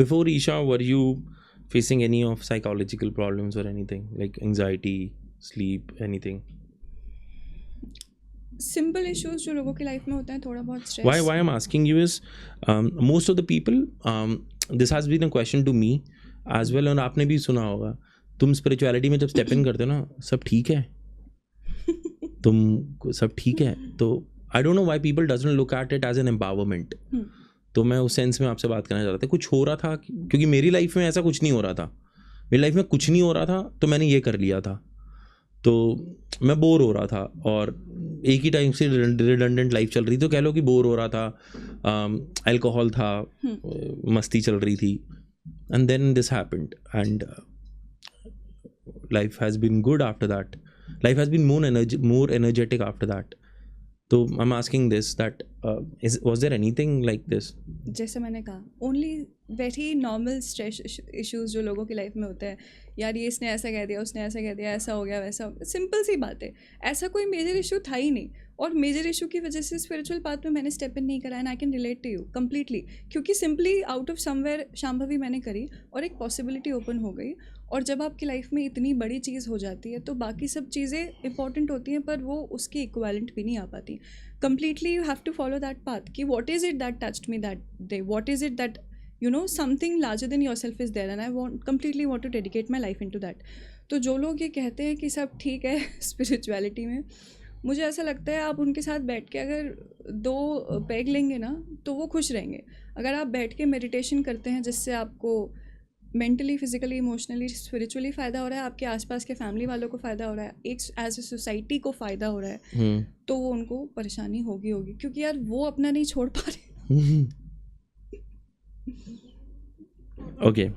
Before Isha, were you facing any of psychological problems or anything like anxiety, sleep, anything? Simple issues जो लोगों की life में होते हैं, थोड़ा बहुत Why stress. I'm asking you is, most of the people, this has been a question to me as well, और आपने भी सुना होगा, तुम स्पिरिचुअलिटी में जब स्टेप इन करते हो ना, सब ठीक है, तुम सब ठीक है. तो I don't know why people doesn't look at it as an empowerment. तो मैं उस सेंस में आपसे बात करना चाह रहा था. कुछ हो रहा था, क्योंकि मेरी लाइफ में ऐसा कुछ नहीं हो रहा था. मेरी लाइफ में कुछ नहीं हो रहा था, तो मैंने ये कर लिया था. तो मैं बोर हो रहा था, और एक ही टाइम से रिडंडेंट लाइफ चल रही, तो कह लो कि बोर हो रहा था. अल्कोहल था, मस्ती चल रही थी, and then this happened, and life has been good after that. Life has been more energetic after that. So I'm asking this, that was there anything like this? जैसे मैंने कहा, only very normal stress issues जो लोगों की life में होते हैं. यार ये इसने ऐसा कह दिया, उसने ऐसा कह दिया, ऐसा हो गया, वैसा हो गया. सिंपल सी बात है, ऐसा कोई मेजर इशू था ही नहीं. और मेजर इशू की वजह से स्पिरिचुअल पाथ में मैंने स्टेप इन नहीं करा. And I can relate to you completely, क्योंकि simply out of somewhere Shambhavi मैंने करी, और एक पॉसिबिलिटी ओपन हो गई. और जब आपकी लाइफ में इतनी बड़ी चीज़ हो जाती है, तो बाकी सब चीज़ें इंपॉर्टेंट होती हैं, पर वो उसकी इक्वालेंट भी नहीं आ पाती. completely you have to follow that path ki what is it that touched me that day, what is it that something larger than yourself is there, and I completely want to dedicate my life into that. तो जो लोग ये कहते हैं कि सब ठीक है स्पिरिचुअलिटी में, मुझे ऐसा लगता है आप उनके साथ बैठ के अगर 2 पैग लेंगे ना, तो वो खुश रहेंगे. अगर आप बैठ के मेडिटेशन करते हैं जिससे आपको मेंटली, फिजिकली, इमोशनली, स्पिरिचुअली फ़ायदा हो रहा है, आपके आसपास के फैमिली वालों को फ़ायदा हो रहा है, एक एज ए सोसाइटी को फ़ायदा हो रहा है, तो वो उनको परेशानी होगी, क्योंकि यार वो अपना नहीं छोड़ पा रहे. Okay,